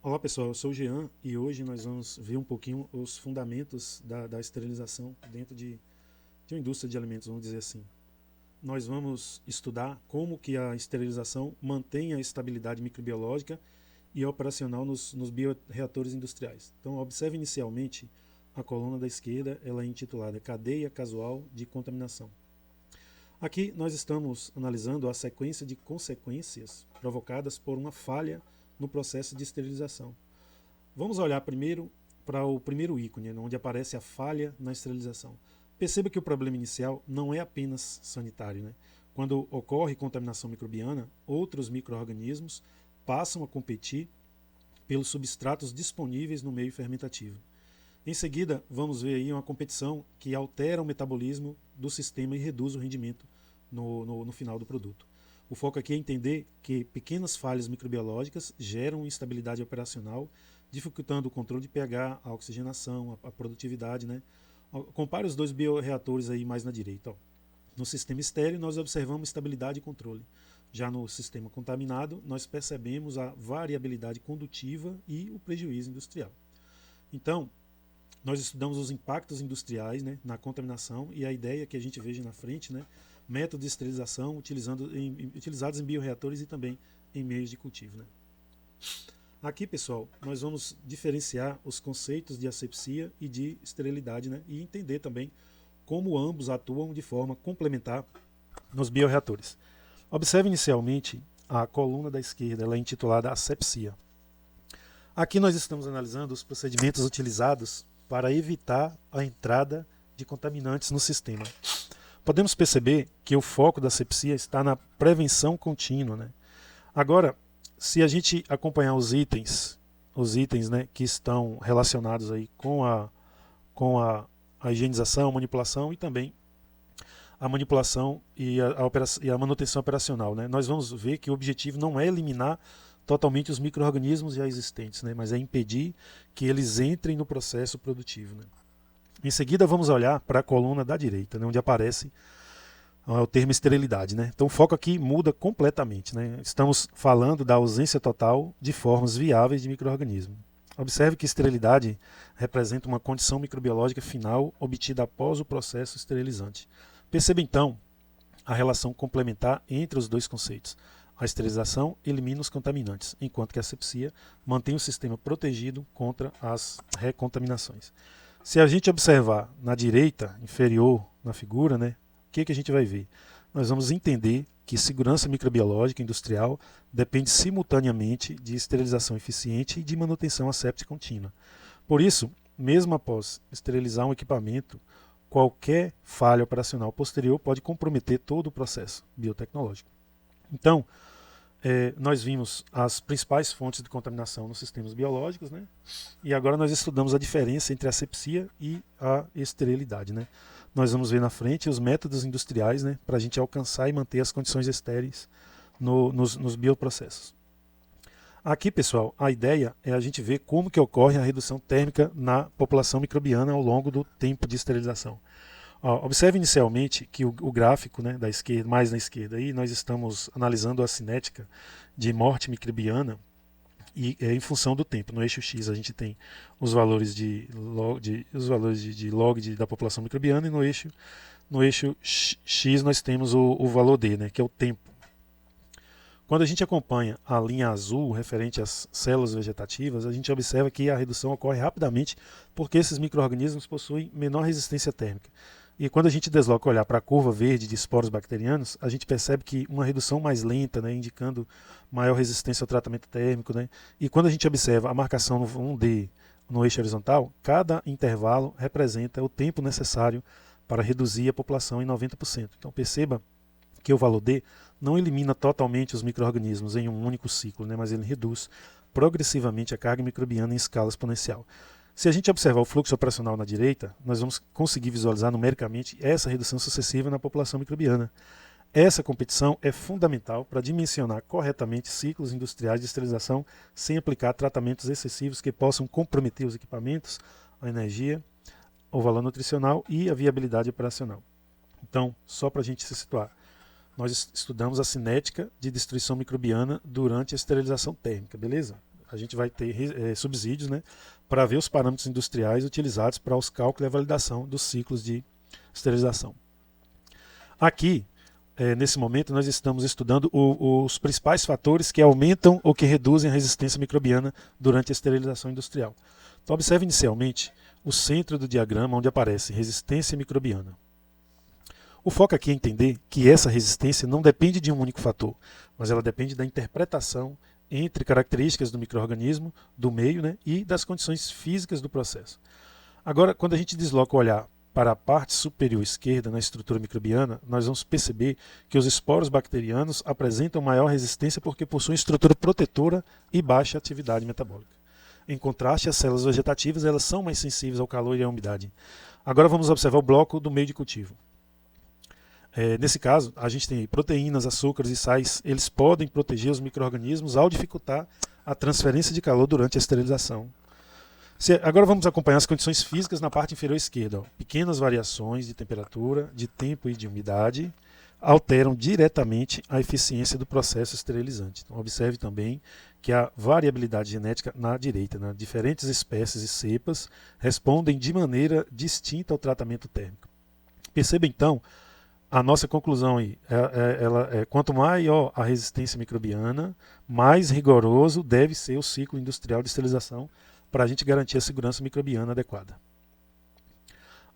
Olá pessoal, eu sou o Jean e hoje nós vamos ver um pouquinho os fundamentos da esterilização dentro de uma indústria de alimentos, vamos dizer assim. Nós vamos estudar como que a esterilização mantém a estabilidade microbiológica e operacional nos bioreatores industriais. Então observe inicialmente a coluna da esquerda, ela é intitulada Cadeia Casual de Contaminação. Aqui nós estamos analisando a sequência de consequências provocadas por uma falha no processo de esterilização. Vamos olhar primeiro para o primeiro ícone, onde aparece a falha na esterilização. Perceba que o problema inicial não é apenas sanitário, né? Quando ocorre contaminação microbiana, outros micro-organismos passam a competir pelos substratos disponíveis no meio fermentativo. Em seguida, vamos ver aí uma competição que altera o metabolismo do sistema e reduz o rendimento no final do produto. O foco aqui é entender que pequenas falhas microbiológicas geram instabilidade operacional, dificultando o controle de pH, a oxigenação, a produtividade, né? Compare os dois bioreatores aí mais na direita. Ó. No sistema estéreo, nós observamos estabilidade e controle. Já no sistema contaminado, nós percebemos a variabilidade condutiva e o prejuízo industrial. Então, nós estudamos os impactos industriais, né, na contaminação e a ideia que a gente veja na frente, né, métodos de esterilização utilizados em bioreatores e também em meios de cultivo. Né. Aqui, pessoal, nós vamos diferenciar os conceitos de asepsia e de esterilidade, né, e entender também como ambos atuam de forma complementar nos bioreatores. Observe inicialmente a coluna da esquerda, ela é intitulada Asepsia. Aqui nós estamos analisando os procedimentos utilizados para evitar a entrada de contaminantes no sistema. Podemos perceber que o foco da asepsia está na prevenção contínua. Né? Agora, se a gente acompanhar os itens né, que estão relacionados aí com a higienização, a manipulação e também a manipulação e a manutenção operacional, né? Nós vamos ver que o objetivo não é eliminar totalmente os micro-organismos já existentes, né? Mas é impedir que eles entrem no processo produtivo. Né? Em seguida, vamos olhar para a coluna da direita, né? Onde aparece o termo esterilidade. Né? Então o foco aqui muda completamente. Né? Estamos falando da ausência total de formas viáveis de micro-organismo. Observe que esterilidade representa uma condição microbiológica final obtida após o processo esterilizante. Perceba então a relação complementar entre os dois conceitos. A esterilização elimina os contaminantes, enquanto que a asepsia mantém o sistema protegido contra as recontaminações. Se a gente observar na direita inferior na figura, né, o que a gente vai ver? Nós vamos entender que segurança microbiológica industrial depende simultaneamente de esterilização eficiente e de manutenção asséptica contínua. Por isso, mesmo após esterilizar um equipamento, qualquer falha operacional posterior pode comprometer todo o processo biotecnológico. Então, nós vimos as principais fontes de contaminação nos sistemas biológicos, né? E agora nós estudamos a diferença entre a asepsia e a esterilidade. Né? Nós vamos ver na frente os métodos industriais, né, para a gente alcançar e manter as condições estéreis nos bioprocessos. Aqui, pessoal, a ideia é a gente ver como que ocorre a redução térmica na população microbiana ao longo do tempo de esterilização. Observe inicialmente que o gráfico, né, da esquerda, mais na esquerda, aí, nós estamos analisando a cinética de morte microbiana e em função do tempo. No eixo X a gente tem os valores de log da população microbiana e no eixo X nós temos o valor D, né, que é o tempo. Quando a gente acompanha a linha azul referente às células vegetativas, a gente observa que a redução ocorre rapidamente porque esses micro-organismos possuem menor resistência térmica. E quando a gente desloca o olhar para a curva verde de esporos bacterianos, a gente percebe que uma redução mais lenta, né, indicando maior resistência ao tratamento térmico. Né? E quando a gente observa a marcação no 1D no eixo horizontal, cada intervalo representa o tempo necessário para reduzir a população em 90%. Então perceba que o valor D não elimina totalmente os micro-organismos em um único ciclo, né, mas ele reduz progressivamente a carga microbiana em escala exponencial. Se a gente observar o fluxo operacional na direita, nós vamos conseguir visualizar numericamente essa redução sucessiva na população microbiana. Essa competição é fundamental para dimensionar corretamente ciclos industriais de esterilização sem aplicar tratamentos excessivos que possam comprometer os equipamentos, a energia, o valor nutricional e a viabilidade operacional. Então, só para a gente se situar, nós estudamos a cinética de destruição microbiana durante a esterilização térmica, beleza? a gente vai ter subsídios, né, para ver os parâmetros industriais utilizados para os cálculos e a validação dos ciclos de esterilização. Aqui, nesse momento, nós estamos estudando os principais fatores que aumentam ou que reduzem a resistência microbiana durante a esterilização industrial. Então, observe inicialmente o centro do diagrama onde aparece resistência microbiana. O foco aqui é entender que essa resistência não depende de um único fator, mas ela depende da interpretação entre características do micro-organismo, do meio, né, e das condições físicas do processo. Agora, quando a gente desloca o olhar para a parte superior esquerda na estrutura microbiana, nós vamos perceber que os esporos bacterianos apresentam maior resistência porque possuem estrutura protetora e baixa atividade metabólica. Em contraste, as células vegetativas elas são mais sensíveis ao calor e à umidade. Agora vamos observar o bloco do meio de cultivo. Nesse caso, a gente tem proteínas, açúcares e sais, eles podem proteger os micro-organismos ao dificultar a transferência de calor durante a esterilização. Agora vamos acompanhar as condições físicas na parte inferior esquerda. Pequenas variações de temperatura, de tempo e de umidade alteram diretamente a eficiência do processo esterilizante. Então, observe também que a variabilidade genética na direita, né? Diferentes espécies e cepas respondem de maneira distinta ao tratamento térmico. Perceba então a nossa conclusão aí, quanto maior a resistência microbiana, mais rigoroso deve ser o ciclo industrial de esterilização para a gente garantir a segurança microbiana adequada.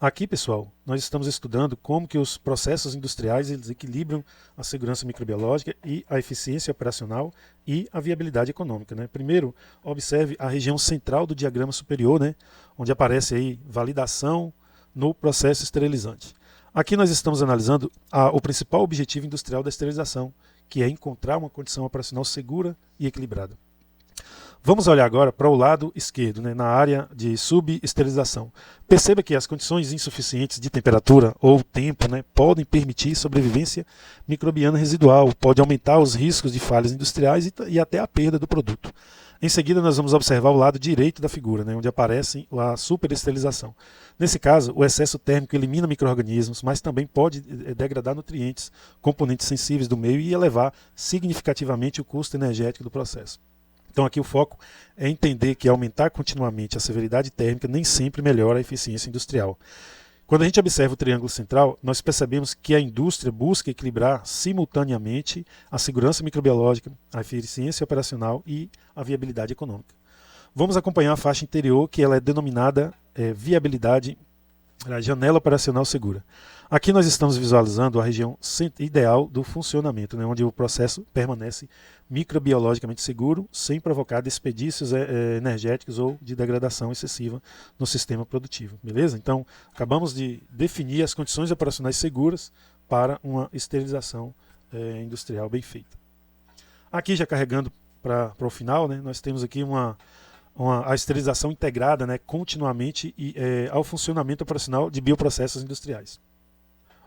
Aqui, pessoal, nós estamos estudando como que os processos industriais eles equilibram a segurança microbiológica e a eficiência operacional e a viabilidade econômica, né? Primeiro, observe a região central do diagrama superior, né, onde aparece aí validação no processo esterilizante. Aqui nós estamos analisando o principal objetivo industrial da esterilização, que é encontrar uma condição operacional segura e equilibrada. Vamos olhar agora para o lado esquerdo, né, na área de subesterilização. Perceba que as condições insuficientes de temperatura ou tempo, né, podem permitir sobrevivência microbiana residual, pode aumentar os riscos de falhas industriais e até a perda do produto. Em seguida, nós vamos observar o lado direito da figura, né, onde aparece a superesterilização. Nesse caso, o excesso térmico elimina micro-organismos, mas também pode degradar nutrientes, componentes sensíveis do meio e elevar significativamente o custo energético do processo. Então aqui o foco é entender que aumentar continuamente a severidade térmica nem sempre melhora a eficiência industrial. Quando a gente observa o triângulo central, nós percebemos que a indústria busca equilibrar simultaneamente a segurança microbiológica, a eficiência operacional e a viabilidade econômica. Vamos acompanhar a faixa interior, que ela é denominada viabilidade, a janela operacional segura. Aqui nós estamos visualizando a região ideal do funcionamento, né, onde o processo permanece microbiologicamente seguro, sem provocar desperdícios energéticos ou de degradação excessiva no sistema produtivo. Beleza? Então, acabamos de definir as condições operacionais seguras para uma esterilização industrial bem feita. Aqui, já carregando para o final, né, nós temos aqui a esterilização integrada, né, continuamente ao funcionamento operacional de bioprocessos industriais.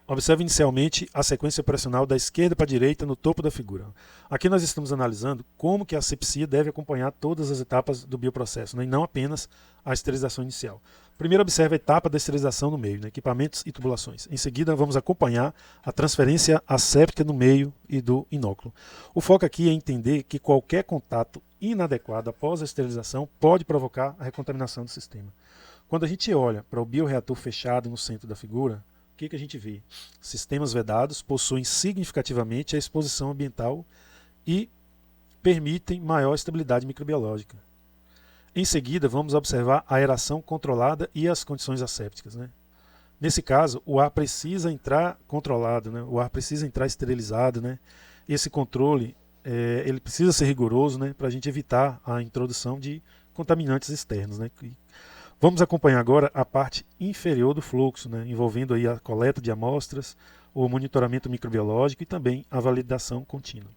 Observe inicialmente a sequência operacional da esquerda para a direita no topo da figura. Aqui nós estamos analisando como que a asepsia deve acompanhar todas as etapas do bioprocesso, né, e não apenas a esterilização inicial. Primeiro observe a etapa da esterilização no meio, né, equipamentos e tubulações. Em seguida vamos acompanhar a transferência asséptica no meio e do inóculo. O foco aqui é entender que qualquer contato inadequado após a esterilização pode provocar a recontaminação do sistema. Quando a gente olha para o bioreator fechado no centro da figura, o que a gente vê? Sistemas vedados possuem significativamente a exposição ambiental e permitem maior estabilidade microbiológica. Em seguida, vamos observar a aeração controlada e as condições assépticas, né? Nesse caso, o ar precisa entrar controlado, né? O ar precisa entrar esterilizado, né? Esse controle ele precisa ser rigoroso, né? Para a gente evitar a introdução de contaminantes externos, né? Vamos acompanhar agora a parte inferior do fluxo, né, envolvendo aí a coleta de amostras, o monitoramento microbiológico e também a validação contínua.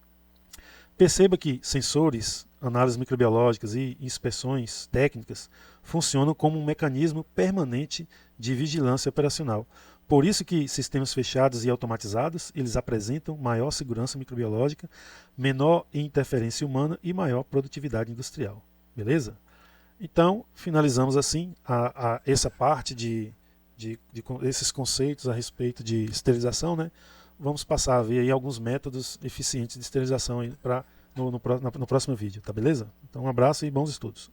Perceba que sensores, análises microbiológicas e inspeções técnicas funcionam como um mecanismo permanente de vigilância operacional. Por isso que sistemas fechados e automatizados, eles apresentam maior segurança microbiológica, menor interferência humana e maior produtividade industrial. Beleza? Então, finalizamos assim essa parte de esses conceitos a respeito de esterilização, né? Vamos passar a ver aí alguns métodos eficientes de esterilização para no próximo vídeo, tá beleza? Então um abraço e bons estudos.